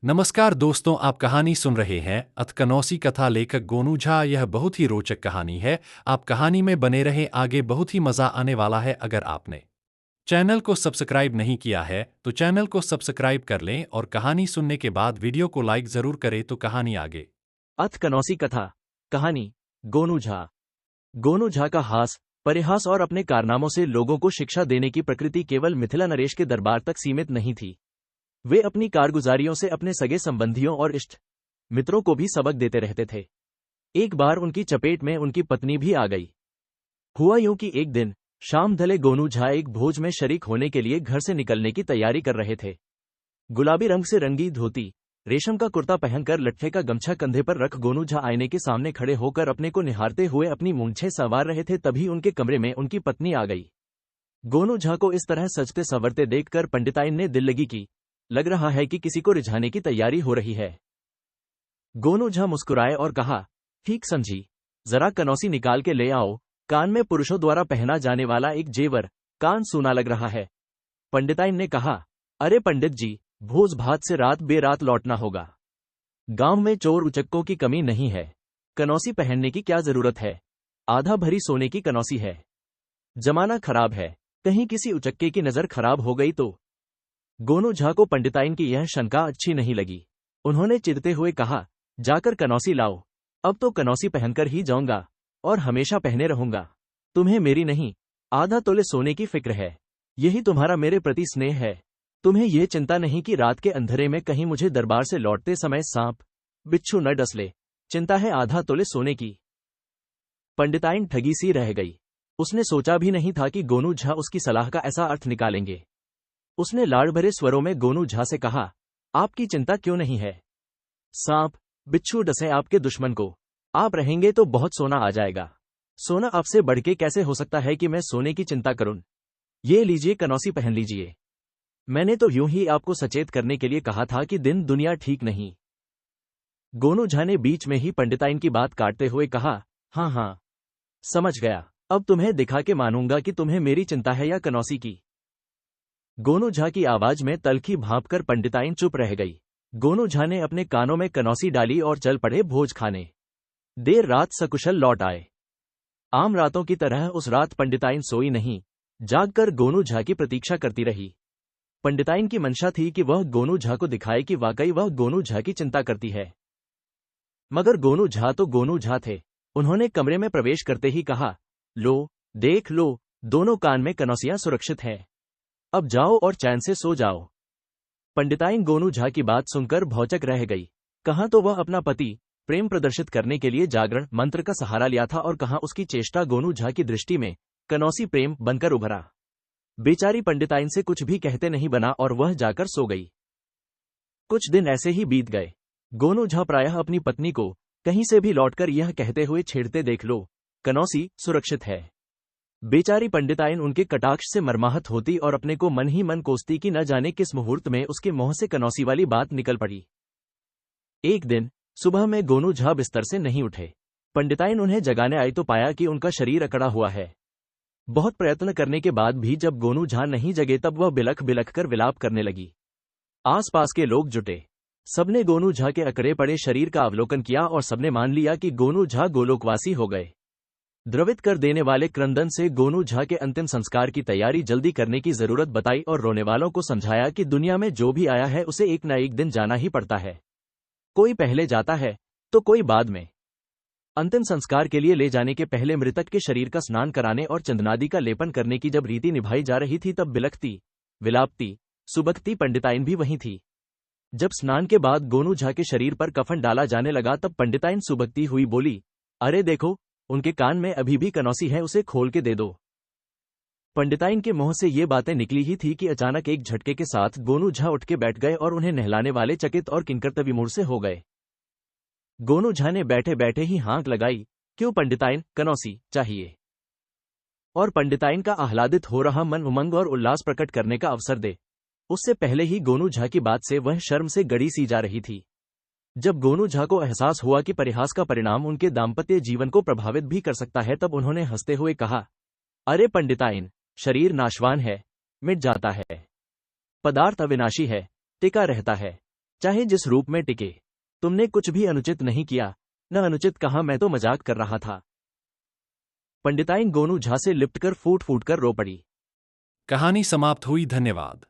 नमस्कार दोस्तों, आप कहानी सुन रहे हैं अतकनौसी कथा लेखक गोनू झा। यह बहुत ही रोचक कहानी है। आप कहानी में बने रहे, आगे बहुत ही मजा आने वाला है। अगर आपने चैनल को सब्सक्राइब नहीं किया है तो चैनल को सब्सक्राइब कर लें और कहानी सुनने के बाद वीडियो को लाइक जरूर करें। तो कहानी आगे। अथ कनौसी कथा। कहानी गोनू झा। गोनू झा का हास परिहास और अपने कारनामों से लोगों को शिक्षा देने की प्रकृति केवल मिथिला नरेश के दरबार तक सीमित नहीं थी। वे अपनी कारगुजारियों से अपने सगे संबंधियों और इष्ट मित्रों को भी सबक देते रहते थे। एक बार उनकी चपेट में उनकी पत्नी भी आ गई। हुआ यूं कि एक दिन शाम ढले गोनू झा एक भोज में शरीक होने के लिए घर से निकलने की तैयारी कर रहे थे। गुलाबी रंग से रंगी धोती, रेशम का कुर्ता पहनकर लट्ठे का गमछा कंधे पर रख गोनू झा आईने के सामने खड़े होकर अपने को निहारते हुए अपनी मूंछें संवार रहे थे। तभी उनके कमरे में उनकी पत्नी आ गई। गोनू झा को इस तरह सजते संवरते देखकर पंडिताइन ने दिल लगी कि लग रहा है कि किसी को रिझाने की तैयारी हो रही है। गोनू झा मुस्कुराए और कहा, ठीक समझी, जरा कनौसी निकाल के ले आओ। कान में पुरुषों द्वारा पहना जाने वाला एक जेवर, कान सूना लग रहा है। पंडिताइन ने कहा, अरे पंडित जी, भोज भात से रात बेरात लौटना होगा। गांव में चोर उचक्कों की कमी नहीं है। कनौसी पहनने की क्या जरूरत है? आधा भरी सोने की कनौसी है। जमाना खराब है, कहीं किसी उचक्के की नजर खराब हो गई तो। गोनू झा को पंडिताइन की यह शंका अच्छी नहीं लगी। उन्होंने चिढ़ते हुए कहा, जाकर कनौसी लाओ। अब तो कनौसी पहनकर ही जाऊंगा और हमेशा पहने रहूंगा। तुम्हें मेरी नहीं, आधा तोले सोने की फिक्र है। यही तुम्हारा मेरे प्रति स्नेह है। तुम्हें यह चिंता नहीं कि रात के अंधेरे में कहीं मुझे दरबार से लौटते समय सांप बिच्छू न डस ले। चिंता है आधा तोले सोने की। पंडिताइन ठगी सी रह गई। उसने सोचा भी नहीं था कि गोनू झा उसकी सलाह का ऐसा अर्थ निकालेंगे। उसने लाड़ भरे स्वरों में गोनू झा से कहा, आपकी चिंता क्यों नहीं है? सांप बिच्छू डसे आपके दुश्मन को, आप रहेंगे तो बहुत सोना आ जाएगा। सोना आपसे बढ़ के कैसे हो सकता है कि मैं सोने की चिंता करूं? ये लीजिए, कनौसी पहन लीजिए। मैंने तो यूं ही आपको सचेत करने के लिए कहा था कि दिन दुनिया ठीक नहीं। गोनू झा ने बीच में ही पंडिताइन की बात काटते हुए कहा, हाँ हाँ, समझ गया। अब तुम्हें दिखा के मानूंगा कि तुम्हें मेरी चिंता है या कनौसी की। गोनू झा की आवाज में तलखी भांपकर पंडिताइन चुप रह गई। गोनू झा ने अपने कानों में कनौसी डाली और चल पड़े भोज खाने। देर रात सकुशल लौट आए। आम रातों की तरह उस रात पंडिताइन सोई नहीं, जागकर गोनू झा की प्रतीक्षा करती रही। पंडिताइन की मंशा थी कि वह गोनू झा को दिखाए कि वाकई वह गोनू झा की चिंता करती है। मगर गोनू झा तो गोनू झा थे। उन्होंने कमरे में प्रवेश करते ही कहा, लो, देख लो, दोनों कान में कनौसियां सुरक्षित है। अब जाओ और चैन से सो जाओ। पंडिताइन गोनू झा की बात सुनकर भौचक रह गई। कहां तो वह अपना पति प्रेम प्रदर्शित करने के लिए जागरण मंत्र का सहारा लिया था और कहां उसकी चेष्टा गोनू झा की दृष्टि में कनौसी प्रेम बनकर उभरा। बेचारी पंडिताइन से कुछ भी कहते नहीं बना और वह जाकर सो गई। कुछ दिन ऐसे ही बीत गए। गोनू झा प्रायः अपनी पत्नी को कहीं से भी लौटकर यह कहते हुए छेड़ते, देख लो, कनौसी सुरक्षित है। बेचारी पंडिताइन उनके कटाक्ष से मर्माहत होती और अपने को मन ही मन कोसती कि न जाने किस मुहूर्त में उसके मुंह से कनौसी वाली बात निकल पड़ी। एक दिन सुबह में गोनू झा बिस्तर से नहीं उठे। पंडिताइन उन्हें जगाने आई तो पाया कि उनका शरीर अकड़ा हुआ है। बहुत प्रयत्न करने के बाद भी जब गोनू झा नहीं जगे तब वह बिलख बिलख कर विलाप करने लगी। आसपास के लोग जुटे। सबने गोनू झा के अकड़े पड़े शरीर का अवलोकन किया और सबने मान लिया कि गोनू झा गोलोकवासी हो गए। द्रवित कर देने वाले क्रंदन से गोनू झा के अंतिम संस्कार की तैयारी जल्दी करने की जरूरत बताई और रोने वालों को समझाया कि दुनिया में जो भी आया है उसे एक न एक दिन जाना ही पड़ता है। कोई पहले जाता है तो कोई बाद में। अंतिम संस्कार के लिए ले जाने के पहले मृतक के शरीर का स्नान कराने और चंदनादि का लेपन करने की जब रीति निभाई जा रही थी तब बिलखती, विलापती, सुबकती पंडिताइन भी वहीं थी। जब स्नान के बाद गोनू झा के शरीर पर कफन डाला जाने लगा तब पंडिताइन सुबकती हुई बोली, अरे देखो, उनके कान में अभी भी कनौसी है, उसे खोल के दे दो। पंडिताइन के मुंह से ये बातें निकली ही थी कि अचानक एक झटके के साथ गोनू झा उठ के बैठ गए और उन्हें नहलाने वाले चकित और किंकरतविमूढ़ से हो गए। गोनू झा ने बैठे बैठे ही हाँक लगाई, क्यों पंडिताइन, कनौसी चाहिए? और पंडिताइन का आह्लादित हो रहा मन उमंग और उल्लास प्रकट करने का अवसर दे। उससे पहले ही गोनू झा की बात से वह शर्म से गड़ी सी जा रही थी। जब गोनू झा को एहसास हुआ कि परिहास का परिणाम उनके दाम्पत्य जीवन को प्रभावित भी कर सकता है तब उन्होंने हंसते हुए कहा, अरे पंडिताइन, शरीर नाशवान है, मिट जाता है। पदार्थ अविनाशी है, टिका रहता है। चाहे जिस रूप में टिके। तुमने कुछ भी अनुचित नहीं किया, न अनुचित कहा, मैं तो मजाक कर रहा था। पंडिताइन गोनू झा से लिपटकर फूट फूट कर रो पड़ी। कहानी समाप्त हुई। धन्यवाद।